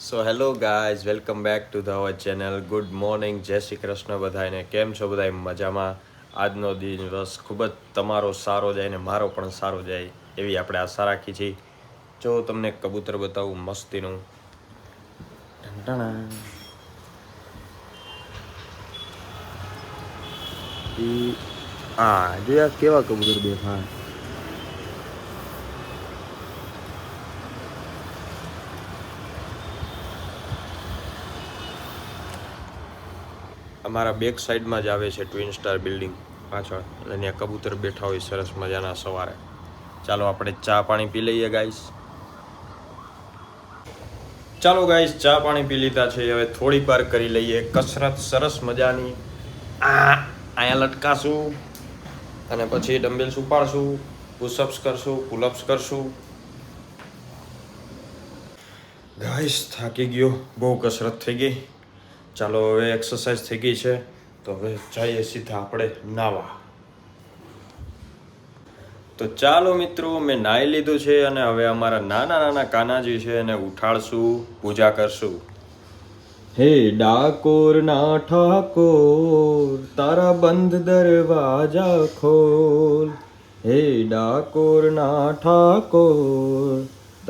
So hello guys, welcome back to the our channel. Good morning, જય શ્રી કૃષ્ણ બધાને. કેમ છો બધા? મજામાં? આજનો દિવસ ખૂબ જ તમારો સારો જાય ને મારો પણ સારો જાય એવી આપણે આશા રાખી છીએ. જો તમને કબૂતર બતાવું મસ્તીનું. હા, જોયા કેવા કબૂતર બેઠા. અમારા બેક સાઈડમાં જ આવે છે ટ્વિન સ્ટાર બિલ્ડિંગ પાછળ, અને ત્યાં કબૂતર બેઠા હોય સરસ મજાના સવારે. ચાલો આપણે ચા પાણી પી લઈએ ગાઈસ. ચાલો ગાઈસ, ચા પાણી પી લીધા છે. હવે થોડીક વાર કરી લઈએ કસરત સરસ મજાની. અહીંયા લટકાશું અને પછી ડમ્બેલ્સ ઉપાડશું, પુશઅપ્સ કરશું, પુલઅપ્સ કરશું. ગાઈસ થાકી ગયો, બહુ કસરત થઈ ગઈ. ચાલો હવે એક્સરસાઇઝ થઈ ગઈ છે તો હવે જઈએ સીધા આપણે નાવા. તો ચાલો મિત્રો, મેં નાહી લીધું છે અને હવે અમારા નાના નાના કાનાજી છે એને ઉઠાડશું, પૂજા કરશું. હે ડાકોર ના ઠાકોર, તારા બંધ દરવાજા ખોલ. હે ડાકોર ના ઠાકોર,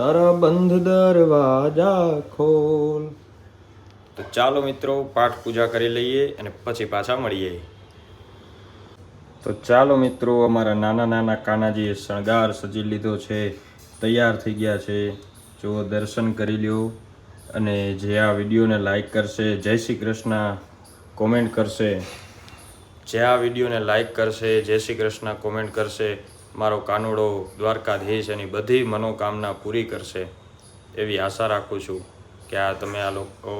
તારા બંધ દરવાજા ખોલ. તો ચાલો મિત્રો, પાઠ પૂજા કરી લઈએ અને પછી પાછા મળીએ. તો ચાલો મિત્રો, અમારા નાના નાના કાનાજીએ શણગાર સજી લીધો છે, તૈયાર થઈ ગયા છે. જો દર્શન કરી લ્યો, અને જે આ વિડીયોને લાઈક કરશે, જય શ્રી કૃષ્ણ કોમેન્ટ કરશે. જે આ વિડીયોને લાઈક કરશે, જય શ્રી કૃષ્ણ કોમેન્ટ કરશે, મારો કાનુડો દ્વારકાધીશ એની બધી મનોકામના પૂરી કરશે એવી આશા રાખું છું. કે તમે આ લોકો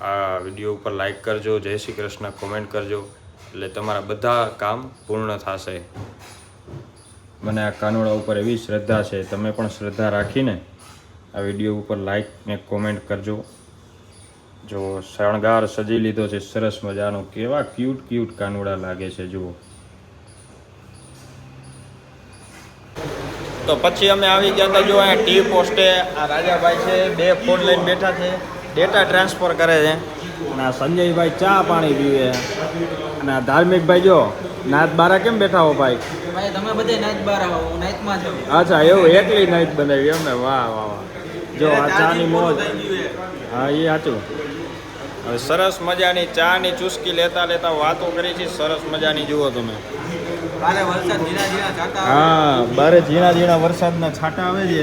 આ વિડીયો ઉપર લાઈક કરજો, જય શ્રી કૃષ્ણ કોમેન્ટ કરજો, એટલે તમારા બધા કામ પૂર્ણ થશે. મને આ કાનુડા ઉપર એવી શ્રદ્ધા છે, તમે પણ શ્રદ્ધા રાખીને આ વિડીયો ઉપર લાઈક ને કોમેન્ટ કરજો. જો શણગાર સજી લીધો છે સરસ મજાનો, કેવા ક્યુટ ક્યુટ કાનુડા લાગે છે જુઓ. તો પછી અમે આવી ગયા હતા. જો અહીંયા ટી પોસ્ટે આ રાજાભાઈ છે, 2 ફોન લઈને બેઠા છે, ડેટા ટ્રાન્સફર કરે છે. અને આ સંજયભાઈ ચા પાણી પીવે. અને આ ધાર્મિકભાઈ જો નાચ બારા કેમ બેઠા હો ભાઈ? ભાઈ તમે બધે નાચ બાર આવો, હું નાચમાં છું. અચ્છા એવું, એકલી નાચ બનાવી એમને? વાહ વાહ વાહ. જો આ ચાની મોજ. હા એ સાચું. હવે સરસ મજાની ચાની ચુસ્કી લેતા લેતા વાતો કરી છે સરસ મજાની. જુઓ તમે, બારે વરસાદ ઝીણા ઝીણા છાંટા આવે. હા, બારે ઝીણા ઝીણા વરસાદના છાંટા આવે છે.